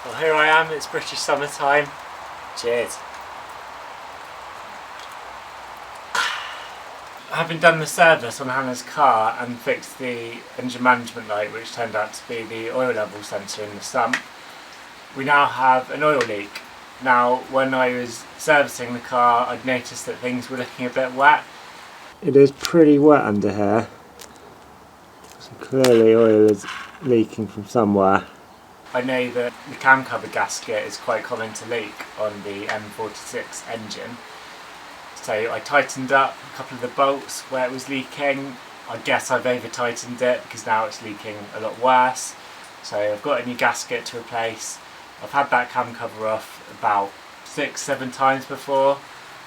Well, here I am, it's British summertime. Cheers. Having done the service on Hannah's car and fixed the engine management light, which turned out to be the oil level sensor in the sump, we now have an oil leak. Now, when I was servicing the car, I'd noticed that things were looking a bit wet. It is pretty wet under here. So clearly oil is leaking from somewhere. I know that the cam cover gasket is quite common to leak on the N46 engine. So I tightened up a couple of the bolts where it was leaking. I guess I've over tightened it because now it's leaking a lot worse. So I've got a new gasket to replace. I've had that cam cover off about 6-7 times before.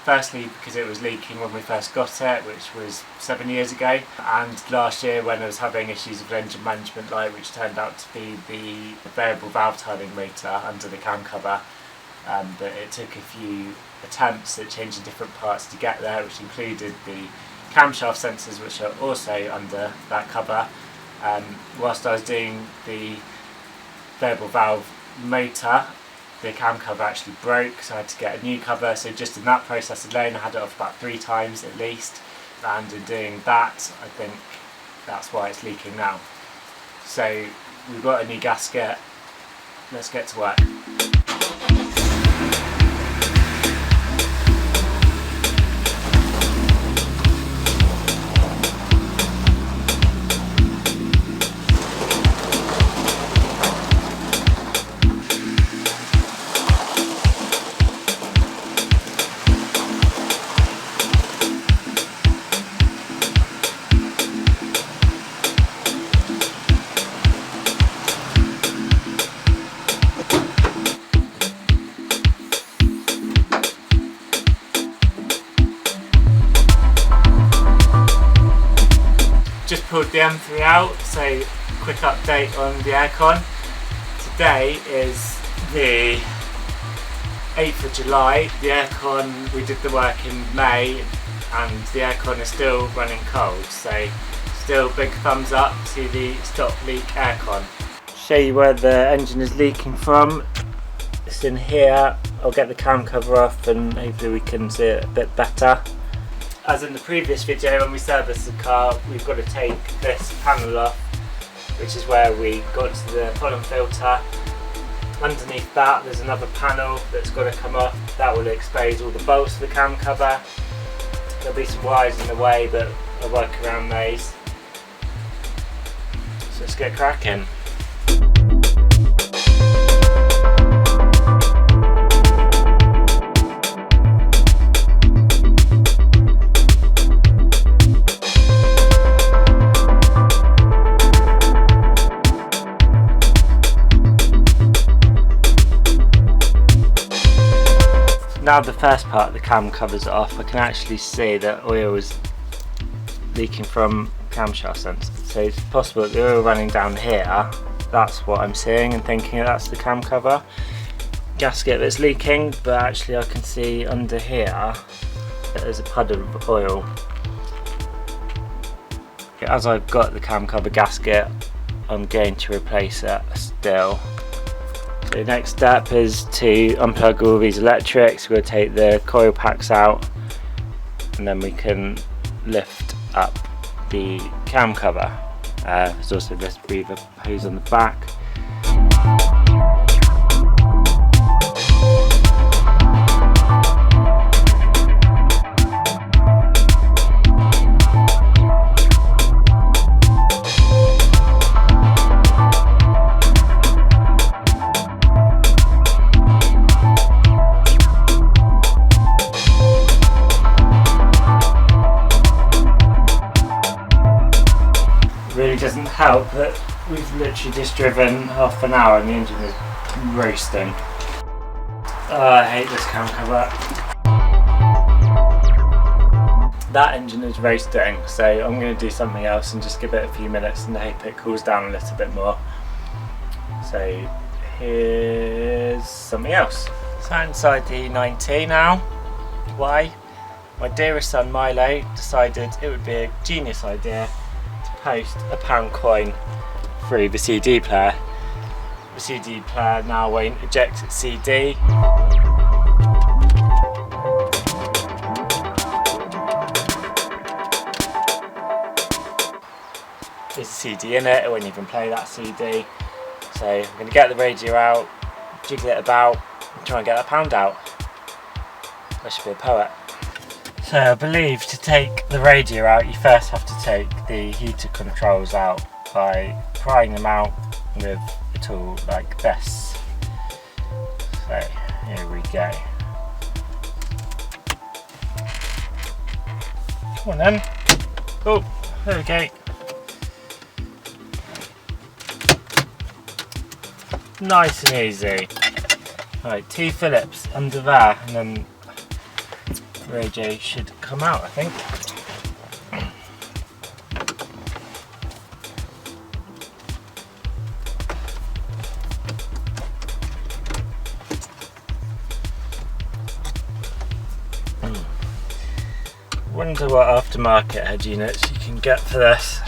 Firstly because it was leaking when we first got it, which was 7 years ago, and last year when I was having issues with engine management light, which turned out to be the variable valve timing motor under the cam cover. But it took a few attempts at changing different parts to get there, which included the camshaft sensors, which are also under that cover. Whilst I was doing the variable valve motor, the cam cover actually broke, so I had to get a new cover. So just in that process alone I had it off about 3 times at least, and in doing that I think that's why it's leaking now. So we've got a new gasket, let's get to work. Just pulled the M3 out, so quick update on the aircon. Today is the 8th of July. The aircon, we did the work in May and the aircon is still running cold, so still big thumbs up to the stop leak aircon. Show you where the engine is leaking from. It's in here. I'll get the cam cover off and hopefully we can see it a bit better. As in the previous video, when we service the car, we've got to take this panel off, which is where we got to the pollen filter. Underneath that there's another panel that's got to come off. That will expose all the bolts of the cam cover. There'll be some wires in the way, but I'll work around those. So let's get cracking. Now the first part of the cam covers off, I can actually see that oil is leaking from camshaft sensor. So it's possible that the oil running down here, that's what I'm seeing and thinking that's the cam cover gasket that's leaking, but actually I can see under here there's a puddle of oil. As I've got the cam cover gasket, I'm going to replace it still. The next step is to unplug all these electrics. We'll take the coil packs out and then we can lift up the cam cover. There's also this breather hose on the back. Really doesn't help that we've literally just driven half an hour and the engine is roasting. Oh, I hate this cam cover. That engine is roasting, so I'm going to do something else and just give it a few minutes and hope it cools down a little bit more. So here's something else. So inside the E90 now. Why? My dearest son Milo decided it would be a genius idea to post a £1 coin through the CD player. The CD player now won't eject its CD. There's a CD in it, it won't even play that CD. So I'm going to get the radio out, jiggle it about, and try and get that pound out. I should be a poet. So I believe to take the radio out, you first have to take the heater controls out by prying them out with a tool like this. So here we go. Come on then. Oh, there we go. Nice and easy. Right, 2 Phillips under there, and then the radio should come out, I think. Wonder what aftermarket head units you can get for this.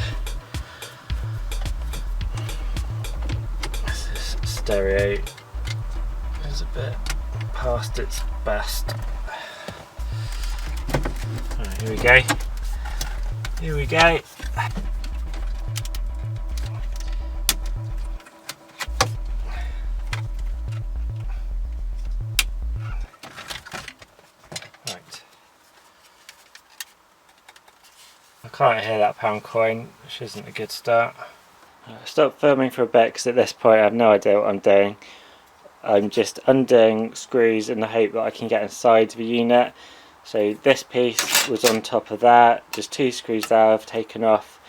This stereo is a bit past its best. Right, here we go. Here we go. I can't hear that pound coin, which isn't a good start. I stopped filming for a bit because at this point I have no idea what I'm doing. I'm just undoing screws in the hope that I can get inside the unit. So this piece was on top of that, just 2 screws there I've taken off,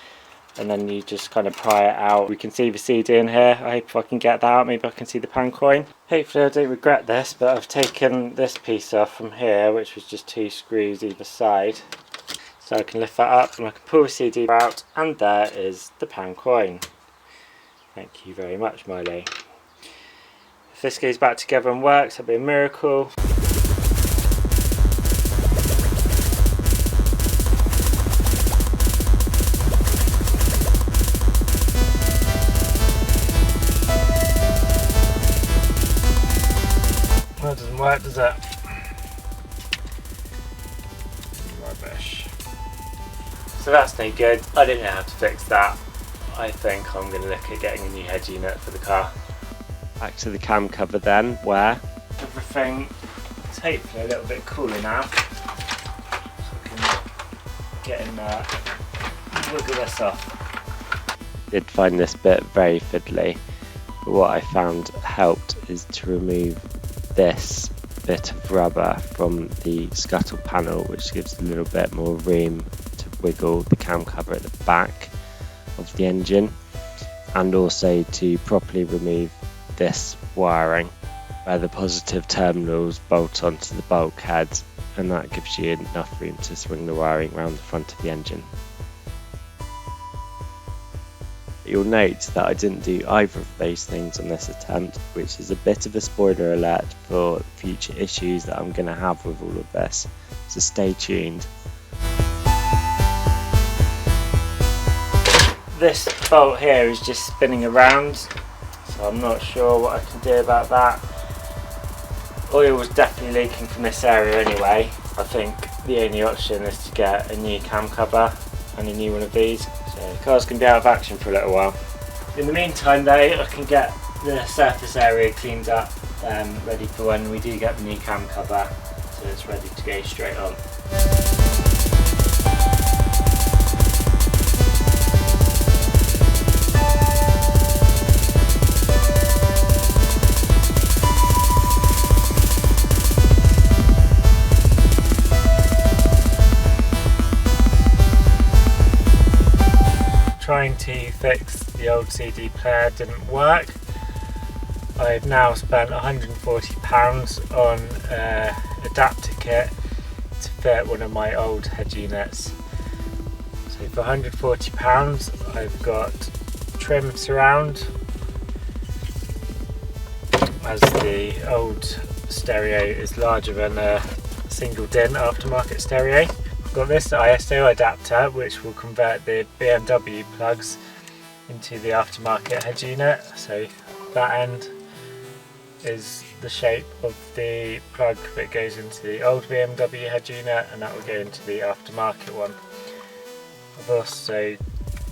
and then you just kind of pry it out. We can see the CD in here. I hope if I can get that out, maybe I can see the pound coin. Hopefully I don't regret this, but I've taken this piece off from here, which was just 2 screws either side. So I can lift that up and I can pull the CD out, and there is the pound coin. Thank you very much, Miley. If this goes back together and works, that'd be a miracle. Well, it doesn't work, does it? Rubbish. So that's no good. I don't know how to fix that. I think I'm going to look at getting a new head unit for the car. Back to the cam cover then, where everything is hopefully a little bit cooler now. So I can get in there and wiggle this off. Did find this bit very fiddly, but what I found helped is to remove this bit of rubber from the scuttle panel, which gives a little bit more room to wiggle the cam cover at the back of the engine, and also to properly remove this wiring where the positive terminals bolt onto the bulkhead, and that gives you enough room to swing the wiring around the front of the engine. You'll note that I didn't do either of those things on this attempt, which is a bit of a spoiler alert for future issues that I'm going to have with all of this, so stay tuned. This bolt here is just spinning around, so I'm not sure what I can do about that. Oil was definitely leaking from this area anyway. I think the only option is to get a new cam cover and a new one of these, so the car's going to be out of action for a little while. In the meantime though, I can get the surface area cleaned up, ready for when we do get the new cam cover, so it's ready to go straight on. Trying to fix the old CD player didn't work. I've now spent £140 on an adapter kit to fit one of my old head units. So for £140 I've got trim surround, as the old stereo is larger than a single DIN aftermarket stereo. Got this ISO adapter which will convert the BMW plugs into the aftermarket head unit, so that end is the shape of the plug that goes into the old BMW head unit, and that will go into the aftermarket one. I've also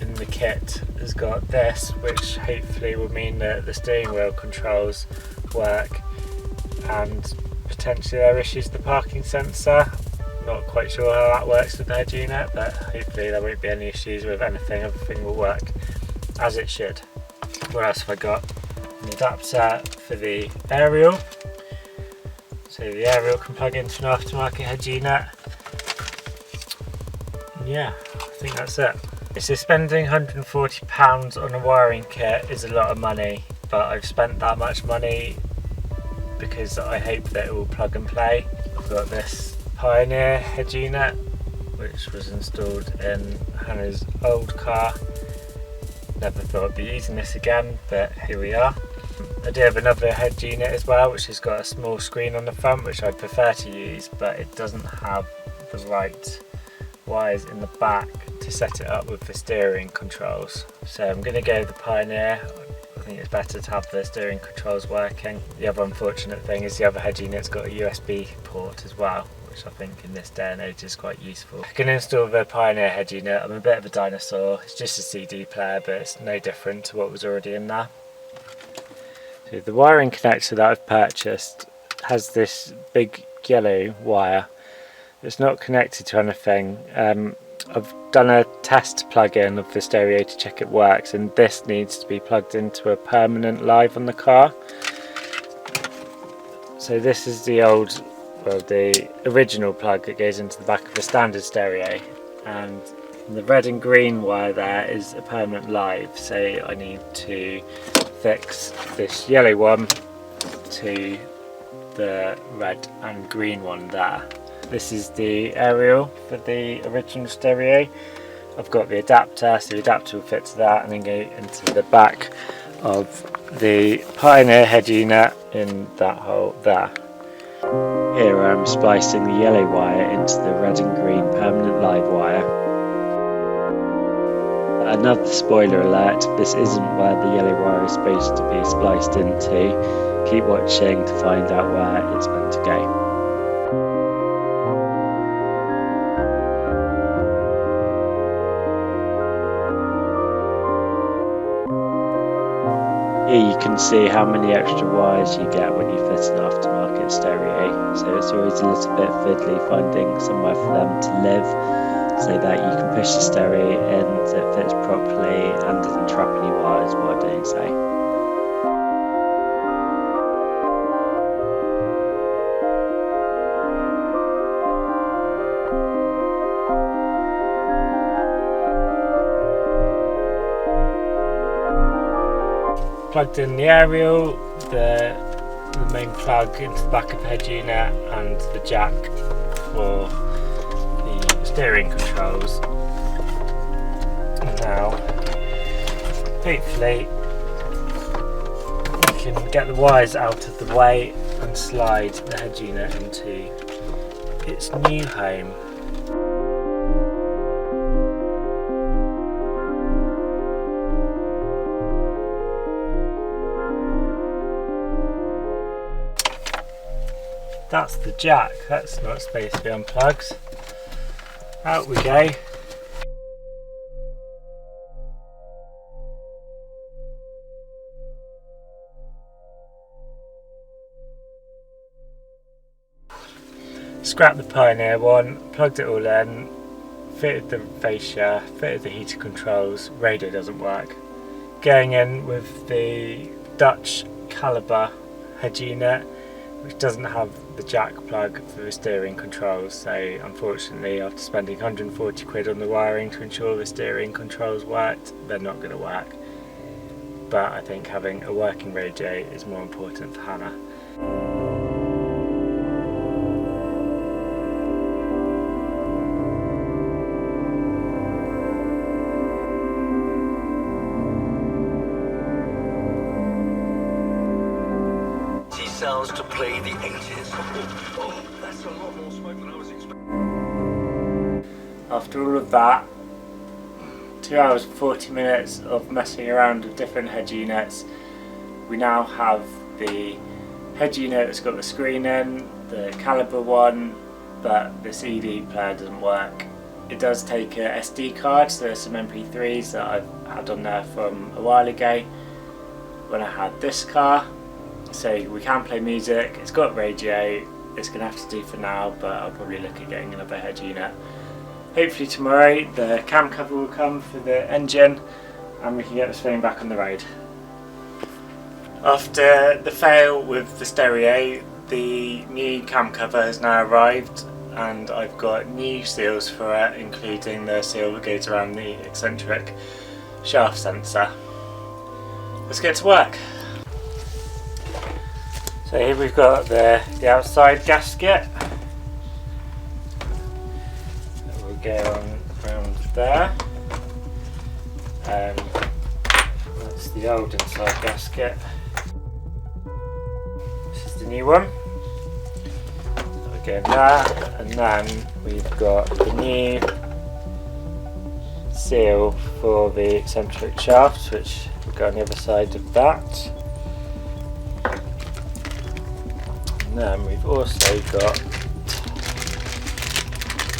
in the kit has got this, which hopefully will mean that the steering wheel controls work, and potentially there are issues with the parking sensor. Not quite sure how that works with the head unit, but hopefully there won't be any issues with anything, everything will work as it should. What else have I got? An adapter for the aerial, so the aerial can plug into an aftermarket head unit. And yeah, I think that's it. So spending £140 on a wiring kit is a lot of money, but I've spent that much money because I hope that it will plug and play. I've got this Pioneer head unit, which was installed in Hannah's old car. Never thought I'd be using this again, but here we are. I do have another head unit as well, which has got a small screen on the front, which I prefer to use, but it doesn't have the right wires in the back to set it up with the steering controls. So I'm going to go with the Pioneer. I think it's better to have the steering controls working. The other unfortunate thing is the other head unit's got a USB port as well, which I think in this day and age is quite useful. I can install the Pioneer head unit. I'm a bit of a dinosaur. It's just a CD player, but it's no different to what was already in there. So the wiring connector that I've purchased has this big yellow wire. It's not connected to anything. I've done a test plug-in of the stereo to check it works, and this needs to be plugged into a permanent live on the car. So this is the old, well, the original plug that goes into the back of the standard stereo, and the red and green wire there is a permanent live, so I need to fix this yellow one to the red and green one there. This is the aerial for the original stereo. I've got the adapter, so the adapter will fit to that and then go into the back of the Pioneer head unit in that hole there. Here I'm splicing the yellow wire into the red and green permanent live wire. Another spoiler alert, this isn't where the yellow wire is supposed to be spliced into. Keep watching to find out where it's meant to go. Here you can see how many extra wires you get when you fit an aftermarket stereo, so it's always a little bit fiddly finding somewhere for them to live, so that you can push the stereo in so it fits properly and doesn't trap any wires while doing so. Plugged in the aerial, the main plug into the back of the head unit, and the jack for the steering controls. And now, hopefully, we can get the wires out of the way and slide the head unit into its new home. That's the jack, that's not supposed to be unplugged. Out we go. Scrapped the Pioneer one, plugged it all in, fitted the fascia, fitted the heater controls, radio doesn't work. Going in with the Dutch caliber head unit, which doesn't have the jack plug for the steering controls, so unfortunately after spending 140 quid on the wiring to ensure the steering controls worked, they're not going to work. But I think having a working radio is more important for Hannah. Sounds to play the 80s. Oh, that's a lot more smoke than I was expecting. After all of that, 2 hours and 40 minutes of messing around with different head units, we now have the head unit has got the screen in, the caliber one, but the CD player doesn't work. It does take a SD card, so there's some MP3s that I've had on there from a while ago when I had this car. So we can play music, it's got radio, it's going to have to do for now, but I'll probably look at getting another head unit. Hopefully tomorrow the cam cover will come for the engine and we can get this thing back on the road. After the fail with the stereo, the new cam cover has now arrived and I've got new seals for it, including the seal that goes around the eccentric shaft sensor. Let's get to work. So here we've got the outside gasket. That will go on around there. That's the old inside gasket. This is the new one. Again there, and then we've got the new seal for the eccentric shaft, which will go on the other side of that. And then we've also got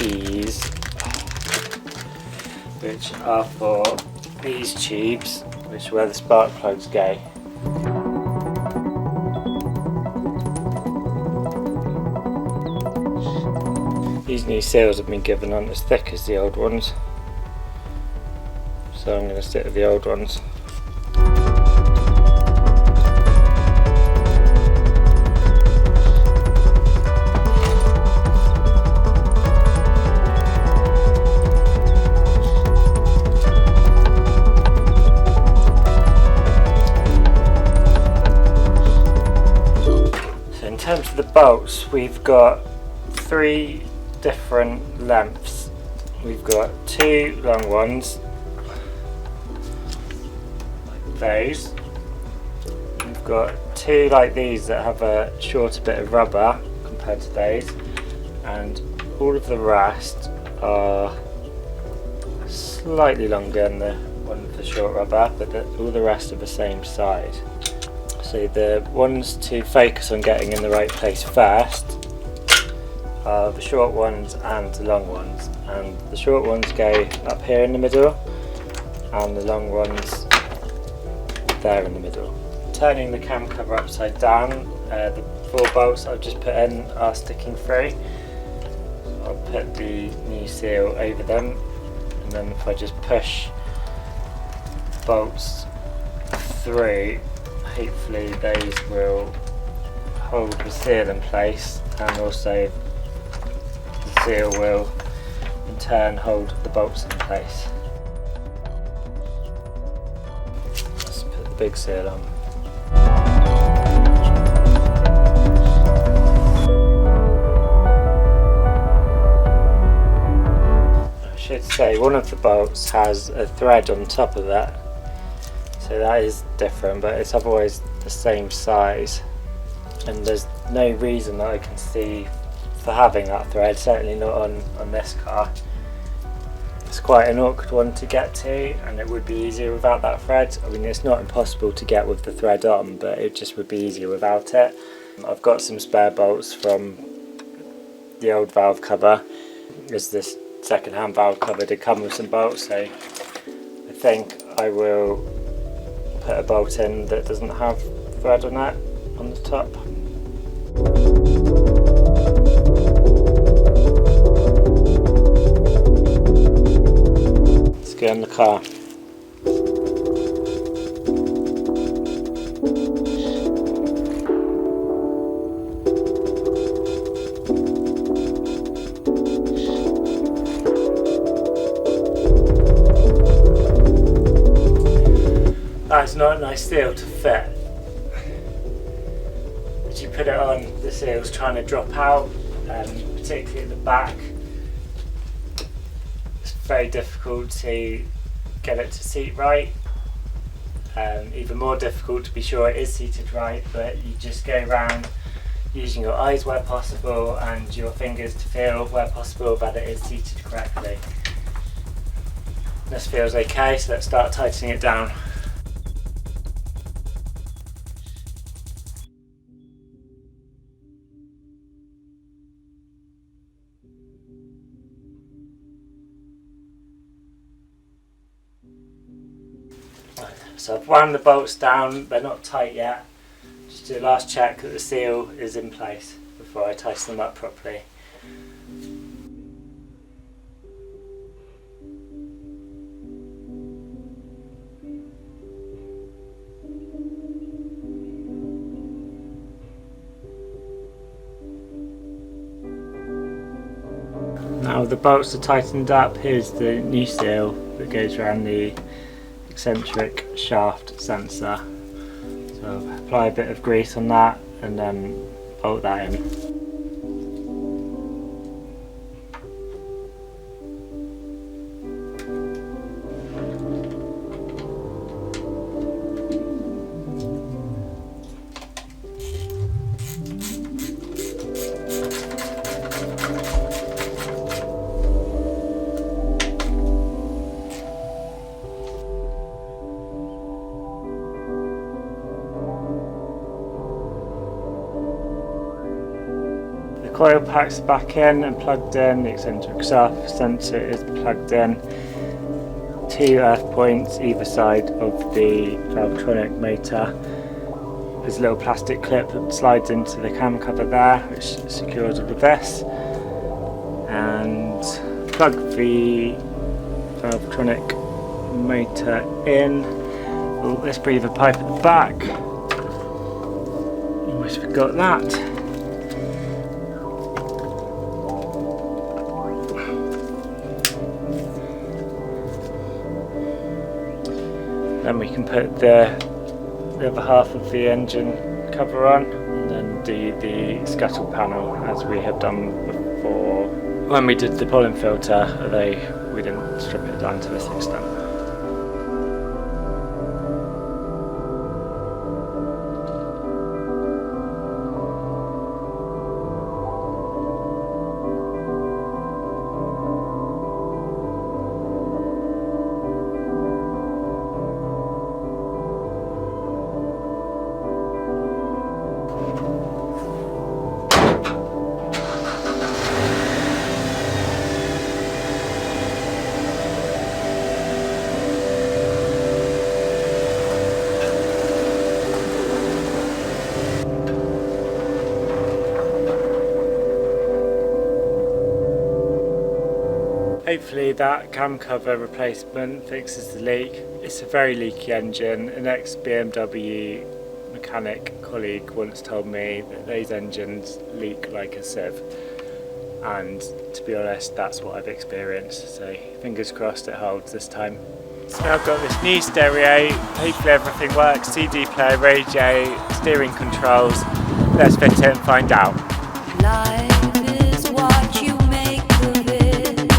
these, which are for these tubes, which are where the spark plugs go. These new seals have been given on as thick as the old ones, so I'm going to stick with the old ones. So in terms of the bolts, we've got 3 different lengths. We've got 2 long ones, like those. We've got 2 like these that have a shorter bit of rubber compared to those, and all of the rest are slightly longer than the one with the short rubber, but all the rest are the same size. So the ones to focus on getting in the right place first are the short ones and the long ones, and the short ones go up here in the middle and the long ones there in the middle. Turning the cam cover upside down, the 4 bolts I've just put in are sticking through. I'll put the new seal over them, and then if I just push bolts through, hopefully those will hold the seal in place, and also the seal will in turn hold the bolts in place. Let's put the big seal on. I should say one of the bolts has a thread on top of that, so that is different, but it's otherwise the same size, and there's no reason that I can see for having that thread, certainly not on this car. It's quite an awkward one to get to, and it would be easier without that thread. I mean, it's not impossible to get with the thread on, but it just would be easier without it. I've got some spare bolts from the old valve cover, as this second-hand valve cover did come with some bolts, so I think I will put a bolt in that doesn't have thread on it on the top. Let's get in the car. That's not a nice seal to fit. As you put it on, the seal's trying to drop out, particularly at the back. It's very difficult to get it to seat right. Even more difficult to be sure it is seated right, but you just go around using your eyes where possible and your fingers to feel where possible that it is seated correctly. This feels okay, so let's start tightening it down. So I've wound the bolts down, they're not tight yet. Just do a last check that the seal is in place before I tighten them up properly. Now the bolts are tightened up, here's the new seal that goes around the eccentric shaft sensor. So apply a bit of grease on that and then bolt that in. The coil pack's back in and plugged in, the eccentric shaft sensor is plugged in. 2 earth points either side of the Troubleshooting motor. There's a little plastic clip that slides into the cam cover there, which secures all of this. And plug the Troubleshooting motor in. Oh, let's breathe a pipe at the back. Almost forgot that. Then we can put the other half of the engine cover on and then do the scuttle panel as we have done before when we did the pollen filter, although we didn't strip it down to this extent. Hopefully that cam cover replacement fixes the leak. It's a very leaky engine. An ex-BMW mechanic colleague once told me that those engines leak like a sieve, and to be honest that's what I've experienced, so fingers crossed it holds this time. So now I've got this new stereo, hopefully everything works, CD player, radio, steering controls. Let's fit it and find out. Life is what you make of it,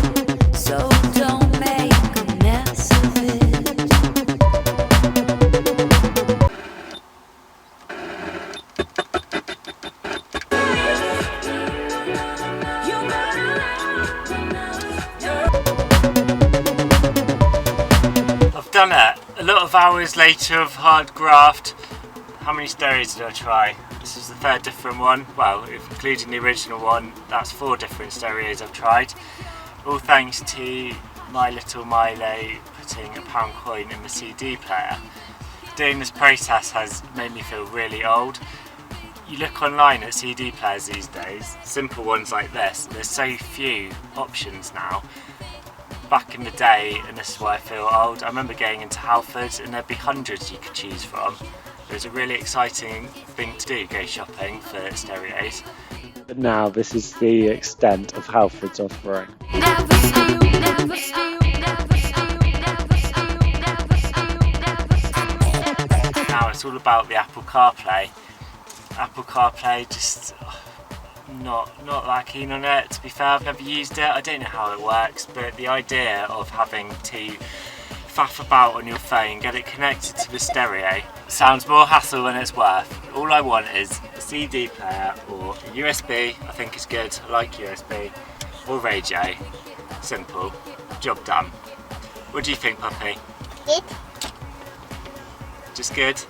so don't make a mess of it. I've done it. A lot of hours later of hard graft. How many stereos did I try? This is the third different one. Well, including the original one, that's 4 different stereos I've tried. All thanks to my little Milo putting a £1 coin in the CD player. Doing this process has made me feel really old. You look online at CD players these days, simple ones like this, there's so few options now. Back in the day, and this is why I feel old, I remember going into Halfords and there'd be hundreds you could choose from. It was a really exciting thing to do, go shopping for stereos. But now this is the extent of Halfords offering. Never steal, never steal, never steal, never steal, never steal, never steal. Now it's all about the Apple CarPlay. Apple CarPlay, just not that keen on it, to be fair. I've never used it, I don't know how it works, but the idea of having to faff about on your phone, get it connected to the stereo, sounds more hassle than it's worth. All I want is a CD player or a USB, I think is good, I like USB, or radio. Simple, job done. What do you think, Puppy? Good. Just good?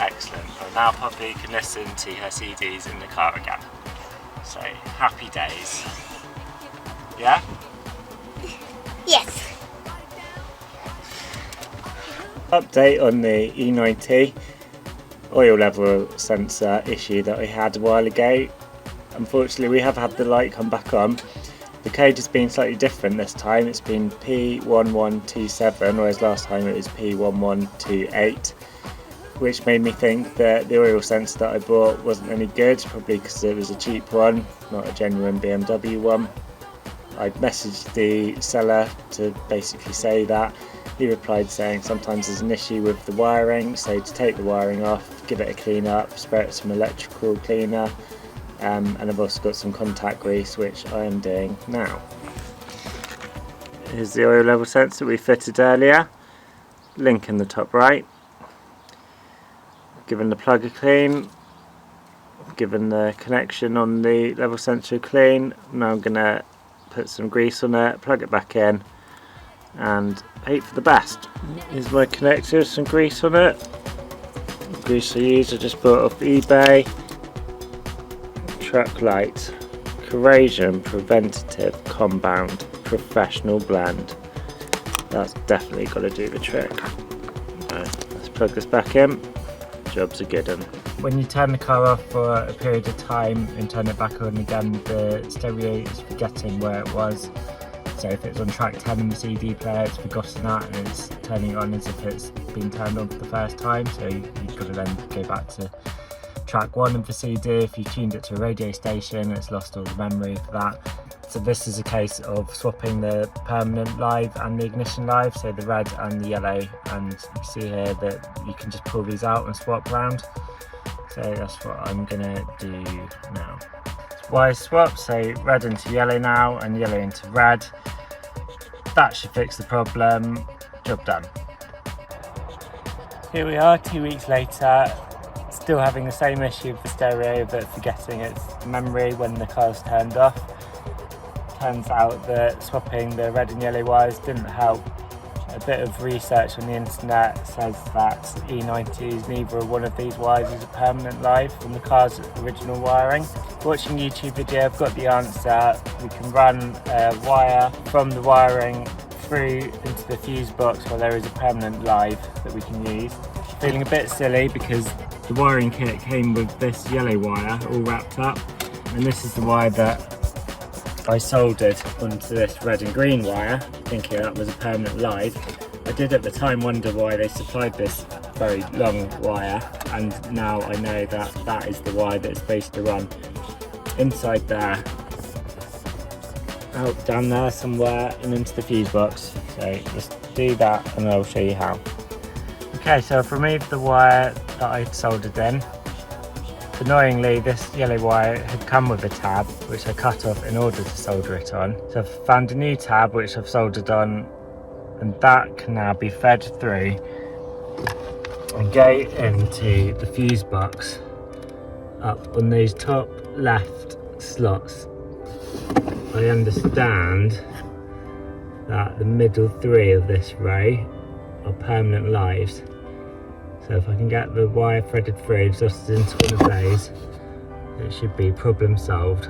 Excellent. Well, now Poppy can listen to her CDs in the car again. So, happy days. Yeah? Yes. Update on the E90 oil level sensor issue that we had a while ago. Unfortunately, we have had the light come back on. The code has been slightly different this time. It's been P1127, whereas last time it was P1128, which made me think that the oil sensor that I bought wasn't any good, probably because it was a cheap one, not a genuine BMW one. I messaged the seller to basically say that. He replied saying sometimes there's an issue with the wiring, so to take the wiring off, give it a clean up, spray it with some electrical cleaner, and I've also got some contact grease, which I am doing now. Here's the oil level sensor we fitted earlier, link in the top right. Given the plug a clean, given the connection on the level sensor a clean. Now I'm going to put some grease on it, plug it back in, and hope for the best. Here's my connector, some grease on it. The grease I use I just bought off eBay. Truck light, corrosion preventative compound, professional blend. That's definitely got to do the trick. Let's plug this back in. Job's a good one. When you turn the car off for a period of time and turn it back on again, the stereo is forgetting where it was. So if it's on track 10 in the CD player, it's forgotten that and it's turning it on as if it's been turned on for the first time. So you've got to then go back to track 1 of the CD. If you tuned it to a radio station, it's lost all the memory for that. So this is a case of swapping the permanent live and the ignition live, so the red and the yellow, and you see here that you can just pull these out and swap around. So that's what I'm gonna do now. Wire swap, so red into yellow now and yellow into red. That should fix the problem. Job done. Here we are 2 weeks later, still having the same issue with the stereo but forgetting its memory when the car's turned off. Turns out that swapping the red and yellow wires didn't help. A bit of research on the internet says that E90s, neither one of these wires is a permanent live from the car's original wiring. Watching a YouTube video, I've got the answer. We can run a wire from the wiring through into the fuse box where there is a permanent live that we can use. Feeling a bit silly because the wiring kit came with this yellow wire all wrapped up, and this is the wire that I soldered onto this red and green wire, thinking that was a permanent live. I did at the time wonder why they supplied this very long wire, and now I know that that is the wire that it's supposed to run inside there, out down there somewhere, and into the fuse box. So just do that and I'll show you how. Okay, so I've removed the wire that I soldered in. Annoyingly, this yellow wire had come with a tab which I cut off in order to solder it on. So I've found a new tab which I've soldered on, and that can now be fed through and go into the fuse box up on those top left slots. I understand that the middle 3 of this row are permanent lives. So if I can get the wire threaded through just into one of those, it should be problem solved.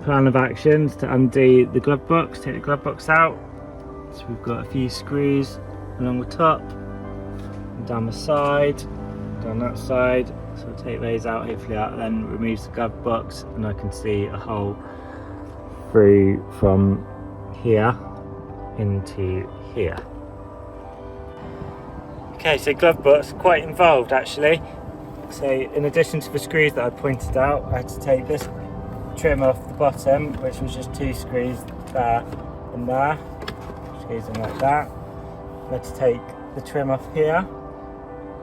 Plan of actions to undo the glove box, take the glove box out. So we've got a few screws along the top, and down the side, down that side. So I'll take those out, hopefully that then removes the glove box and I can see a hole through from here into here. Okay, so glove box, quite involved actually. So in addition to the screws that I pointed out, I had to take this trim off the bottom, which was just 2 screws there and there, which goes in like that. I had to take the trim off here,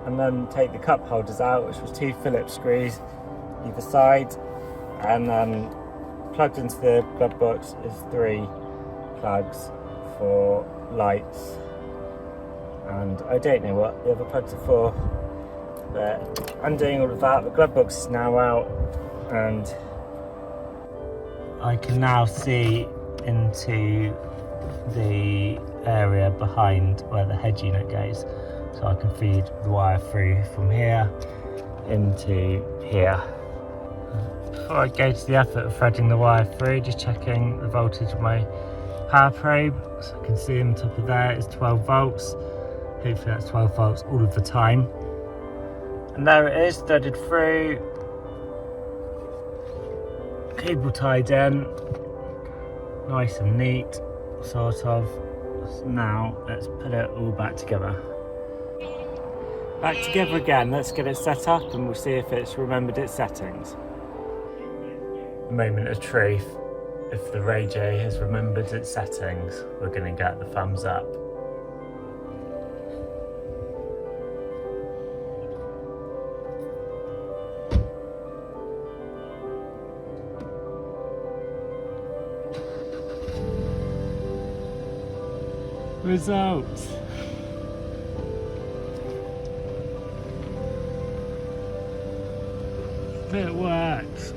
and then take the cup holders out, which was 2 Phillips screws either side, and then plugged into the glove box is 3 plugs for lights. And I don't know what the other plugs are for, but undoing all of that, the glove box is now out, and I can now see into the area behind where the head unit goes, so I can feed the wire through from here into here. Before I go to the effort of threading the wire through, just checking the voltage of my power probe. So I can see on the top of there is 12 volts. Hopefully that's 12 volts all of the time. And there it is, threaded through. Cable tied in. Nice and neat, sort of. So now let's put it all back together. Back together again, let's get it set up and we'll see if it's remembered its settings. Moment of truth. If the radio has remembered its settings, we're going to get the thumbs up. Results. It works.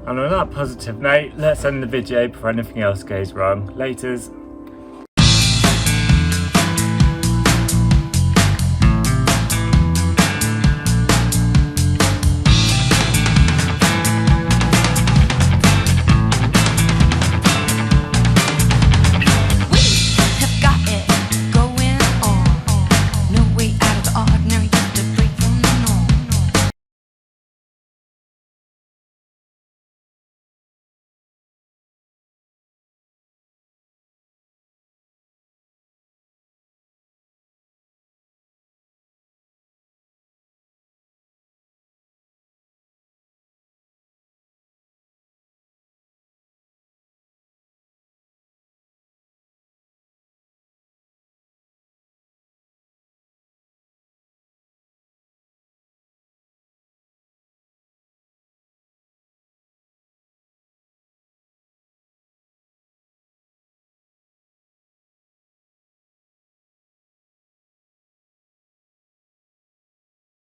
And on that positive note, let's end the video before anything else goes wrong. Laters.